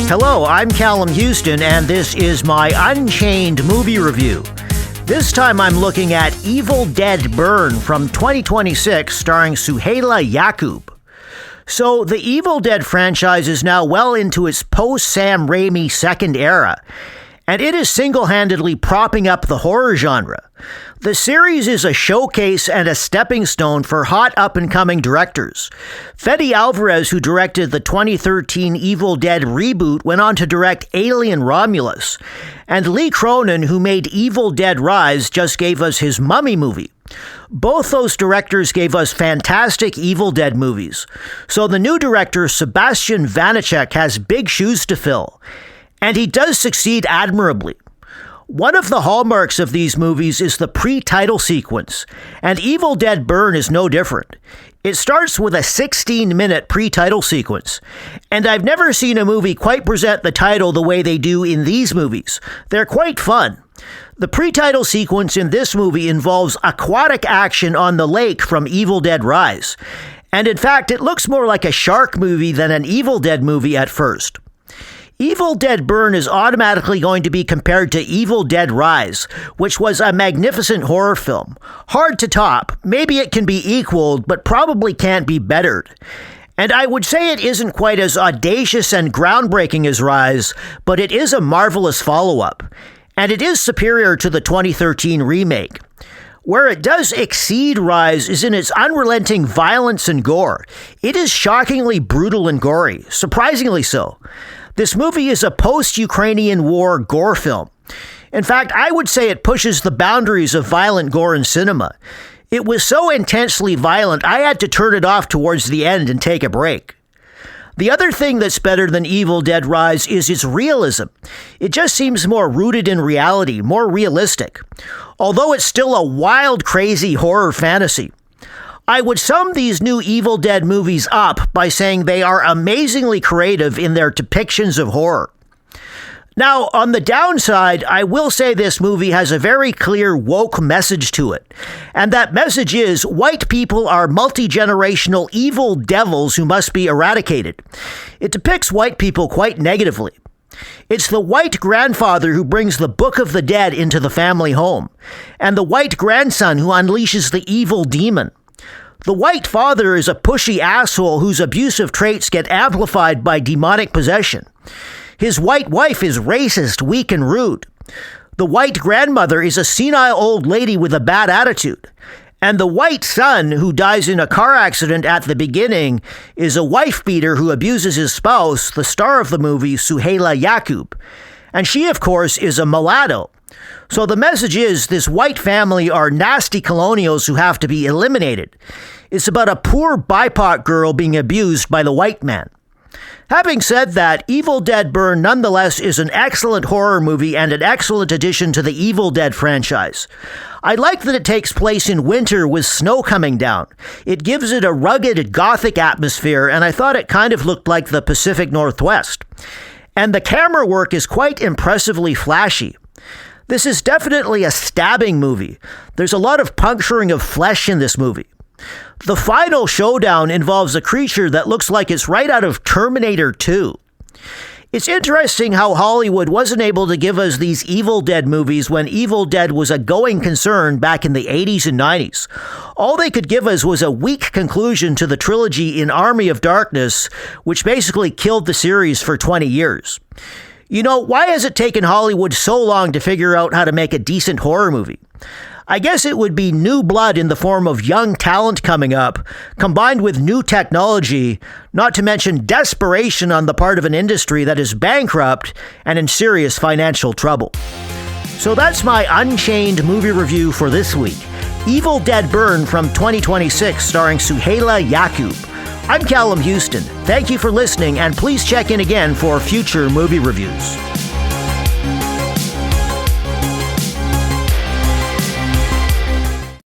Hello, I'm Callum Houston, and this is my Unchained Movie Review. This time I'm looking at Evil Dead Burn from 2026, starring Souheila Yacoub. So, the Evil Dead franchise is now well into its post-Sam Raimi second era, and it is single-handedly propping up the horror genre. The series is a showcase and a stepping stone for hot up-and-coming directors. Fede Alvarez, who directed the 2013 Evil Dead reboot, went on to direct Alien Romulus. And Lee Cronin, who made Evil Dead Rise, just gave us his Mummy movie. Both those directors gave us fantastic Evil Dead movies. So the new director, Sebastian Vanacek, has big shoes to fill. And he does succeed admirably. One of the hallmarks of these movies is the pre-title sequence, and Evil Dead Burn is no different. It starts with a 16-minute pre-title sequence, and I've never seen a movie quite present the title the way they do in these movies. They're quite fun. The pre-title sequence in this movie involves aquatic action on the lake from Evil Dead Rise, and in fact, it looks more like a shark movie than an Evil Dead movie at first. Evil Dead Burn is automatically going to be compared to Evil Dead Rise, which was a magnificent horror film. Hard to top, maybe it can be equaled, but probably can't be bettered. And I would say it isn't quite as audacious and groundbreaking as Rise, but it is a marvelous follow-up. And it is superior to the 2013 remake. Where it does exceed Rise is in its unrelenting violence and gore. It is shockingly brutal and gory, surprisingly so. This movie is a post-Ukrainian war gore film. In fact, I would say it pushes the boundaries of violent gore in cinema. It was so intensely violent, I had to turn it off towards the end and take a break. The other thing that's better than Evil Dead Rise is its realism. It just seems more rooted in reality, more realistic. Although it's still a wild, crazy horror fantasy. I would sum these new Evil Dead movies up by saying they are amazingly creative in their depictions of horror. Now, on the downside, I will say this movie has a very clear woke message to it. And that message is white people are multi-generational evil devils who must be eradicated. It depicts white people quite negatively. It's the white grandfather who brings the Book of the Dead into the family home, and the white grandson who unleashes the evil demon. The white father is a pushy asshole whose abusive traits get amplified by demonic possession. His white wife is racist, weak, and rude. The white grandmother is a senile old lady with a bad attitude. And the white son, who dies in a car accident at the beginning, is a wife-beater who abuses his spouse, the star of the movie, Souheila Yacoub. And she, of course, is a mulatto. So the message is, this white family are nasty colonials who have to be eliminated. It's about a poor BIPOC girl being abused by the white man. Having said that, Evil Dead Burn nonetheless is an excellent horror movie and an excellent addition to the Evil Dead franchise. I like that it takes place in winter with snow coming down. It gives it a rugged, gothic atmosphere, and I thought it kind of looked like the Pacific Northwest. And the camera work is quite impressively flashy. This is definitely a stabbing movie. There's a lot of puncturing of flesh in this movie. The final showdown involves a creature that looks like it's right out of Terminator 2. It's interesting how Hollywood wasn't able to give us these Evil Dead movies when Evil Dead was a going concern back in the 80s and 90s. All they could give us was a weak conclusion to the trilogy in Army of Darkness, which basically killed the series for 20 years. You know, why has it taken Hollywood so long to figure out how to make a decent horror movie? I guess it would be new blood in the form of young talent coming up, combined with new technology, not to mention desperation on the part of an industry that is bankrupt and in serious financial trouble. So that's my Unchained movie review for this week. Evil Dead Burn from 2026, starring Souheila Yacoub. I'm Callum Houston. Thank you for listening, and please check in again for future movie reviews.